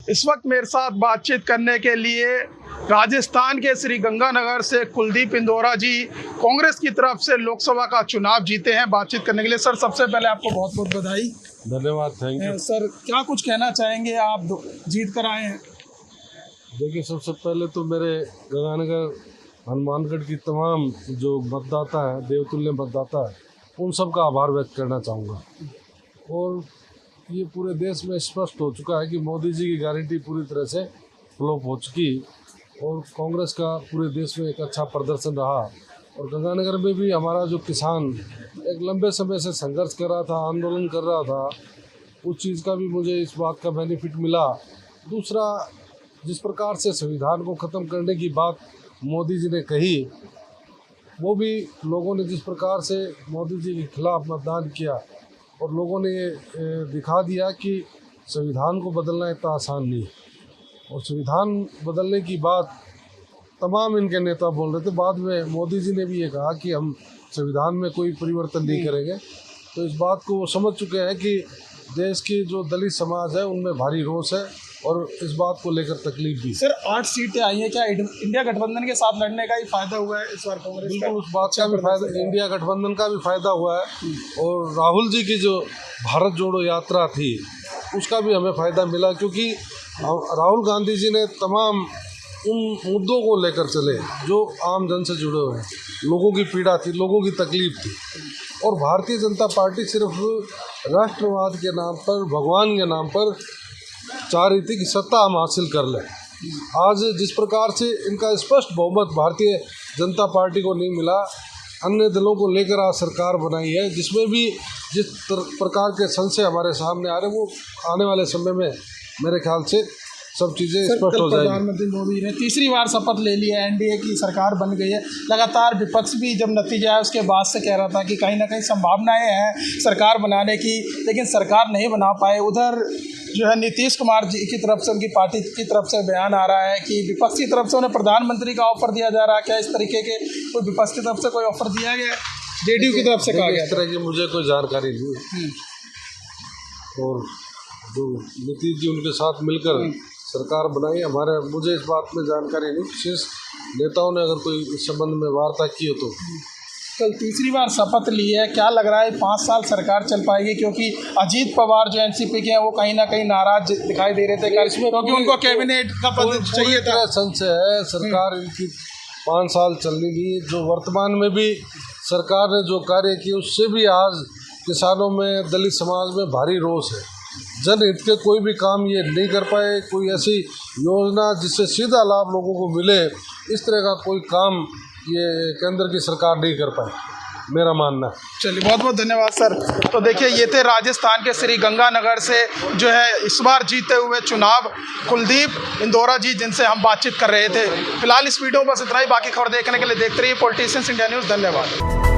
इस वक्त मेरे साथ बातचीत करने के लिए राजस्थान के श्रीगंगानगर से कुलदीप इंदौरा जी कांग्रेस की तरफ से लोकसभा का चुनाव जीते हैं। बातचीत करने के लिए सर सबसे पहले आपको बहुत बहुत बधाई। धन्यवाद, थैंक यू। सर क्या कुछ कहना चाहेंगे, आप जीत कर आए हैं। देखिए, सबसे पहले तो मेरे गंगानगर हनुमानगढ़ की तमाम जो मतदाता है, देवतुल्य मतदाता है, उन सब का आभार व्यक्त करना चाहूँगा। और ये पूरे देश में स्पष्ट हो चुका है कि मोदी जी की गारंटी पूरी तरह से फ्लॉप हो चुकी और कांग्रेस का पूरे देश में एक अच्छा प्रदर्शन रहा। और गंगानगर में भी हमारा जो किसान एक लंबे समय से संघर्ष कर रहा था, आंदोलन कर रहा था, उस चीज़ का भी मुझे इस बात का बेनिफिट मिला। दूसरा, जिस प्रकार से संविधान को ख़त्म करने की बात मोदी जी ने कही, वो भी लोगों ने जिस प्रकार से मोदी जी के खिलाफ मतदान किया और लोगों ने ये दिखा दिया कि संविधान को बदलना इतना आसान नहीं। और संविधान बदलने की बात तमाम इनके नेता बोल रहे थे। बाद में मोदी जी ने भी ये कहा कि हम संविधान में कोई परिवर्तन नहीं करेंगे। तो इस बात को वो समझ चुके हैं कि देश की जो दलित समाज है उनमें भारी रोष है और इस बात को लेकर तकलीफ भी। सर 8 सीटें आई हैं, क्या इंडिया गठबंधन के साथ लड़ने का ही फायदा हुआ है इस बार कांग्रेस का? बिल्कुल, उस बात का भी फायदा, इंडिया गठबंधन का भी फायदा हुआ है। और राहुल जी की जो भारत जोड़ो यात्रा थी उसका भी हमें फ़ायदा मिला, क्योंकि राहुल गांधी जी ने तमाम उन मुद्दों को लेकर चले जो आम जन से जुड़े हुए हैं, लोगों की पीड़ा थी, लोगों की तकलीफ थी। और भारतीय जनता पार्टी सिर्फ राष्ट्रवाद के नाम पर, भगवान के नाम पर चाह रही थी कि सत्ता हम हासिल कर लें। आज जिस प्रकार से इनका स्पष्ट बहुमत भारतीय जनता पार्टी को नहीं मिला, अन्य दलों को लेकर आज सरकार बनाई है, जिसमें भी जिस प्रकार के संशय हमारे सामने आ रहे हैं वो आने वाले समय में मेरे ख्याल से सब चीज़ें स्पष्ट हो जाएगी। प्रधानमंत्री मोदी ने तीसरी बार शपथ ले ली है, एनडीए की सरकार बन गई है। लगातार विपक्ष भी जब नतीजा है उसके बाद से कह रहा था कि कहीं ना कहीं संभावनाएं हैं सरकार बनाने की, लेकिन सरकार नहीं बना पाए। उधर जो है नीतीश कुमार जी की तरफ से, उनकी पार्टी की तरफ से बयान आ रहा है कि विपक्ष की तरफ से उन्हें प्रधानमंत्री का ऑफर दिया जा रहा है। क्या इस तरीके के कोई विपक्ष की तरफ से कोई ऑफर दिया गया? जेडीयू की तरफ से कहा गया? इस तरह की मुझे कोई जानकारी नहीं है। और जो नीतीश जी उनके साथ मिलकर सरकार बनाई, मुझे इस बात में जानकारी नहीं। विशेष नेताओं ने अगर कोई इस संबंध में वार्ता की हो तो। कल तीसरी बार शपथ ली है, क्या लग रहा है 5 साल सरकार चल पाएगी? क्योंकि अजीत पवार जो एनसीपी के हैं वो कहीं ना कहीं नाराज दिखाई दे रहे थे क्योंकि उनको कैबिनेट का पद चाहिए था। संशय है सरकार इनकी 5 साल चलने की। जो वर्तमान में भी सरकार ने जो कार्य किए उससे भी आज किसानों में, दलित समाज में भारी रोष है। जनहित के कोई भी काम ये नहीं कर पाए, कोई ऐसी योजना जिससे सीधा लाभ लोगों को मिले, इस तरह का कोई काम ये केंद्र की सरकार नहीं कर पाई, मेरा मानना है। चलिए, बहुत बहुत धन्यवाद सर। तो देखिए, ये थे राजस्थान के श्रीगंगानगर से जो है इस बार जीते हुए चुनाव कुलदीप इंदौरा जी, जिनसे हम बातचीत कर रहे थे। फिलहाल इस वीडियो में बस इतना ही। बाकी खबर देखने के लिए देखते रहिए पॉलिटिशियंस इंडिया न्यूज़। धन्यवाद।